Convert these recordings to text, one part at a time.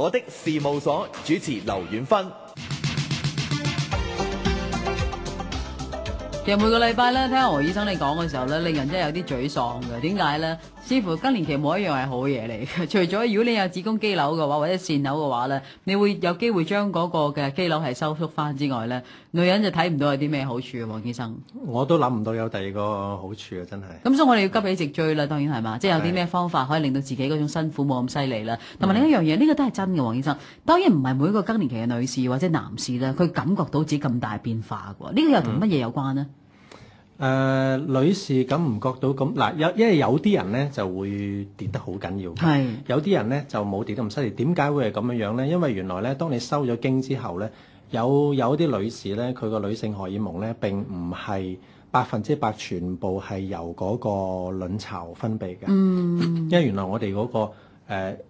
我的事務所主持劉遠芬。其實每個禮拜咧，聽下何醫生你講嘅時候咧，令人真係有啲沮喪嘅。點解咧？似乎更年期冇一樣係好嘢嚟嘅。除咗如果你有子宮肌瘤嘅話，或者腺瘤嘅話咧，你會有機會將嗰個嘅肌瘤係收縮翻之外咧，女人就睇唔到有啲咩好處嘅。黃醫生，我都諗唔到有第二個好處啊！真係。咁所以我哋要急起直追啦，當然係嘛，即係有啲咩方法可以令到自己嗰種辛苦冇咁犀利啦。同埋另一樣嘢，呢個都係真嘅，黃醫生。當然唔係每一個更年期嘅女士或者男士咧，佢感覺到自己咁大變化嘅喎。呢個又同乜嘢有關呢？女士感唔覺到咁嗱，因為有啲人咧就會跌得好緊要，係有啲人咧就冇跌得咁犀利。點解會係咁樣樣咧？因為原來咧，當你收咗經之後咧，有啲女士咧，佢個女性荷爾蒙咧並唔係100%全部係由嗰個卵巢分泌嘅。因為原來我哋嗰個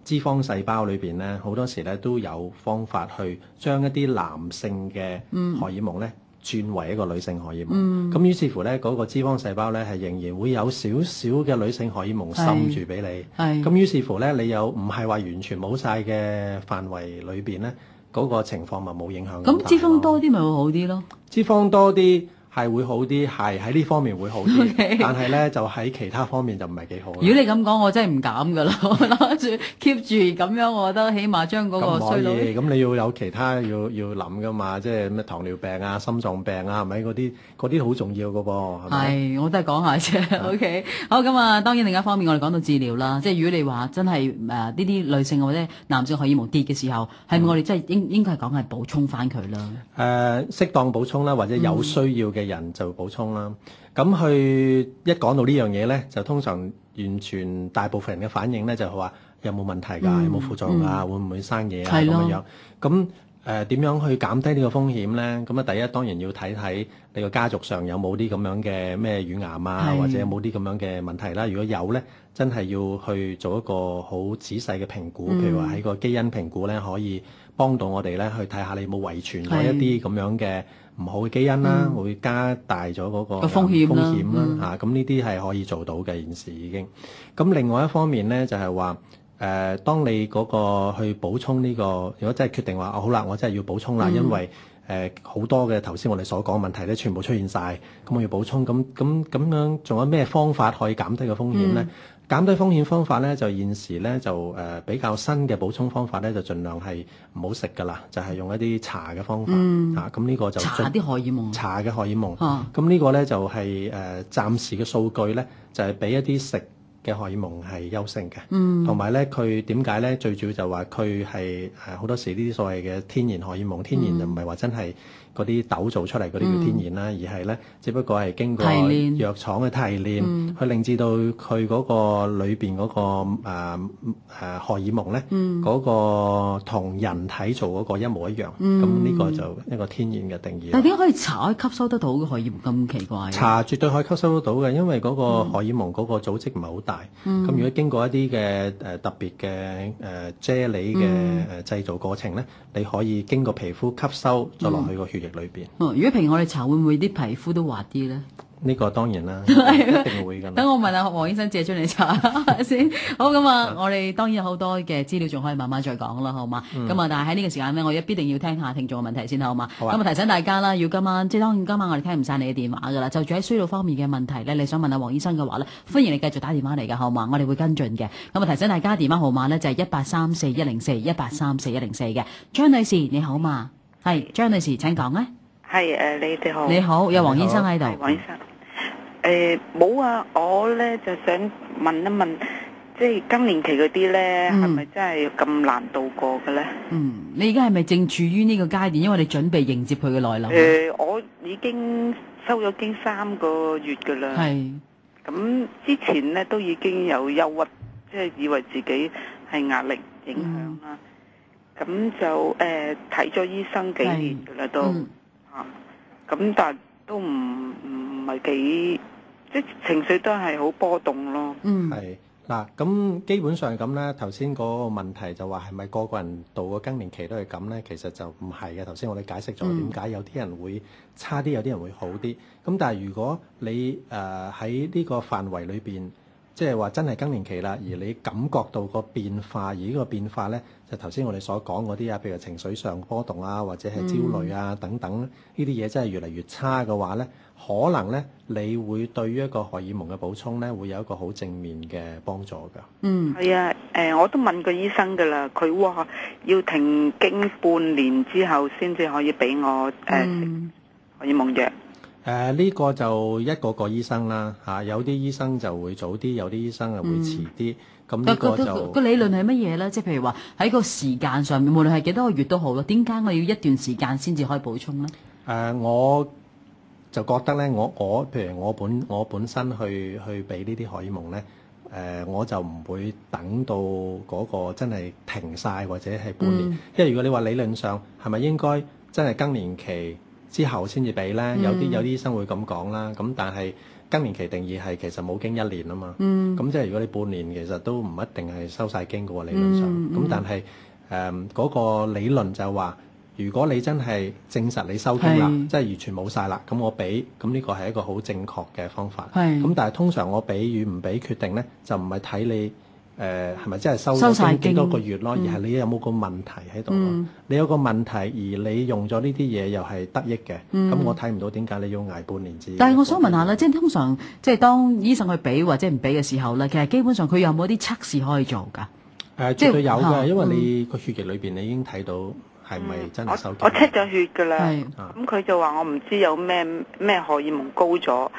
脂肪細胞裏邊咧，好多時咧都有方法去將一啲男性嘅荷爾蒙咧轉為一個女性荷爾蒙，咁於是乎咧，嗰個脂肪細胞咧係仍然會有少少嘅女性荷爾蒙滲住俾你，咁於是乎咧，你又唔係話完全冇晒嘅範圍裏邊咧，嗰個情況咪冇影響。咁脂肪多啲咪會好啲咯？脂肪多啲係會好啲，係喺呢方面會好啲，但係咧就喺其他方面就唔係幾好。如果你咁講，我真係唔減噶啦，我諗住 keep 住咁樣，我覺得起碼將嗰個衰老。咁你要有其他要諗噶嘛，即係咩糖尿病啊、心臟病啊，係咪嗰啲好重要噶噃？係，我都係講下啫。OK， 好咁啊，當然另一方面我哋講到治療啦，即係如果你話真係呢啲女性或者男性荷爾蒙跌嘅時候，係咪我哋真係應該係講係補充翻佢啦？適當補充啦，或者有需要嘅人就補充啦。咁佢一講到呢樣嘢咧，就通常完全大部分人嘅反應咧就係話有冇問題㗎，有冇副作用啊，會唔會生嘢啊咁樣。咁點樣去減低呢個風險咧？咁啊，第一當然要睇睇你個家族上有冇啲咁樣嘅咩乳癌啊，或者有冇啲咁樣嘅問題啦。如果有咧，真係要去做一個好仔細嘅評估，譬如話喺個基因評估咧，可以幫到我哋咧去睇下你有冇遺傳過一啲咁樣嘅唔好嘅基因啦，會加大咗嗰個風險啦嚇。咁呢啲係可以做到嘅，現時已經。咁另外一方面咧，就係話當你嗰個去補充呢個，如果真係決定話好啦，我真係要補充啦，因為好多嘅頭先我哋所講問題咧，全部出現晒，咁我要補充。咁樣仲有咩方法可以減低個風險咧？減低風險方法咧，就現時咧就比較新嘅補充方法咧，就盡量係唔好食噶啦，就係用一啲茶嘅方法嚇。咁呢個就茶啲荷爾蒙，茶嘅荷爾蒙。咁呢個咧就係暫時嘅數據咧，就係俾一啲食嘅荷爾蒙係優勝嘅。同埋咧，佢點解咧？最主要就話佢係好多時呢啲所謂嘅天然荷爾蒙，天然就唔係話真係嗰啲豆做出嚟嗰啲叫天然啦，而係咧只不過係經過藥廠嘅提煉，去令至到佢嗰個裏邊嗰個荷爾蒙咧，嗰個同人體做嗰個一模一樣。咁呢個就一個天然嘅定義。但係點解可以茶可以吸收得到嘅荷爾蒙咁奇怪？茶絕對可以吸收得到嘅，因為嗰個荷爾蒙嗰個組織唔係好大。咁如果經過一啲嘅特別嘅啫喱嘅製造過程咧，你可以經過皮膚吸收咗落去個血液裏邊。如果平時我哋搽會唔會啲皮膚都滑啲咧？呢個當然啦，一定會㗎。等我問下黃醫生借出嚟搽先。好咁啊，我哋當然有好多嘅資料仲可以慢慢再講啦，好嘛？咁但係喺呢個時間咧，我必定要聽下聽眾嘅問題先，好嘛？咁啊，提醒大家啦，要今晚當然今晚我哋聽唔晒你嘅電話㗎啦。就住喺衰老方面嘅問題咧，你想問下黃醫生嘅話咧，歡迎你繼續打電話嚟㗎，好嘛？我哋會跟進嘅。咁啊，提醒大家電話號碼咧就係1834104，1834104嘅。張女士你好嘛？係張女士請講啊。係你哋好。你好，有黃醫生喺度。黃醫生。冇啊，我咧就想問一問，即係更年期嗰啲咧，係咪真係咁難度過嘅咧？你而家係咪正處於呢個階段？因為你準備迎接佢嘅來臨。我已經收咗經3個月㗎啦。係。咁之前咧都已經有憂鬱，即係以為自己係壓力影響啦。咁就睇咗醫生幾年㗎啦都。咁但係都唔係幾，即係情緒都係好波動咯。係嗱，咁基本上咁咧，頭先嗰個問題就話係咪個個人到個更年期都係咁咧？其實就唔係嘅。頭先我哋解釋咗點解有啲人會差啲，有啲人會好啲。咁但係如果你喺呢個範圍裏邊，即係話真係更年期啦，而你感覺到個變化，而呢個變化咧就頭先我哋所講嗰啲啊，譬如情緒上波動啊，或者係焦慮啊等等呢啲嘢真係越嚟越差嘅話咧，可能咧你會對於一個荷爾蒙嘅補充咧會有一個好正面嘅幫助㗎。係啊，我都問過醫生㗎啦，佢話要停經半年之後先至可以俾我食荷爾蒙藥。呢個就一個醫生啦嚇，有啲醫生就會早啲，有啲醫生就會遲啲。咁呢個就個理論係乜嘢咧？即係譬如話喺個時間上面，無論係幾多個月都好咯，點解我要一段時間先至可以補充咧？我就覺得咧，譬如我本身去俾呢啲荷爾蒙咧，我就唔會等到嗰個真係停晒或者係半年，因為如果你話理論上係咪應該真係更年期之後先至俾咧？有啲醫生會咁講啦。咁但係更年期定義係其實冇經一年啊嘛。咁即係如果你半年其實都唔一定係收晒經嘅喎，理論上。咁但係嗰個理論就係話，如果你真係證實你收經啦，即係完全冇晒啦，咁我俾，咁呢個係一個好正確嘅方法。咁但係通常我俾與唔俾決定咧，就唔係睇你係咪真係收咗經幾多個月咯，而係你有冇個問題喺度咯。你有個問題，而你用咗呢啲嘢又係得益嘅，咁我睇唔到點解你要捱半年至。但係我想問下咧，即係通常即係當醫生去俾或者唔俾嘅時候咧，其實基本上佢有冇啲測試可以做㗎？絕對有嘅，因為你個血液裏邊你已經睇到係咪真係收經。我 check 咗血㗎啦，咁佢就話我唔知有咩荷爾蒙高咗。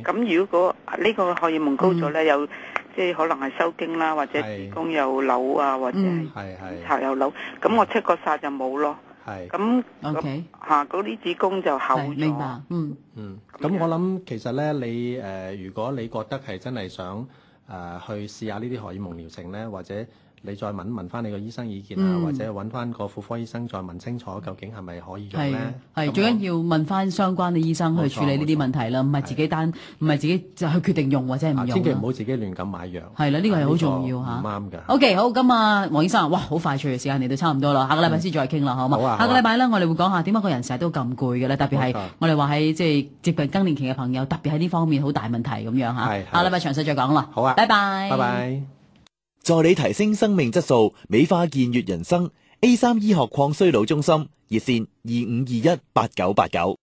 咁如果呢個荷爾蒙高咗咧，有即係可能係收經啦，或者子宮有瘤啊，或者係巢有瘤。咁我 check 過晒就冇咯。咁嗰啲子宮就厚咗。明白。咁我諗其實咧，你如果你覺得係真係想去試下呢啲荷爾蒙療程咧，或者你再問翻你個醫生意見啊，或者揾翻個婦科醫生再問清楚，究竟係咪可以用咧？係最緊要問翻相關嘅醫生去處理呢啲問題啦，唔係自己就去決定用或者係唔用。千祈唔好自己亂咁買藥。係啦，呢個係好重要嚇。唔啱㗎。OK， 好，咁啊，黃醫生，哇，好快脆嘅時間嚟到差唔多啦，下個禮拜先再傾啦，好嘛？下個禮拜咧，我哋會講下點解個人成日都咁攰嘅咧，特別係我哋話喺即係接近更年期嘅朋友，特別喺呢方面好大問題咁樣嚇。下個禮拜詳細再講啦。好啊，拜拜。拜拜。助你提升生命質素，美化健粵人生。A3 醫學擴衰老中心熱線25218989。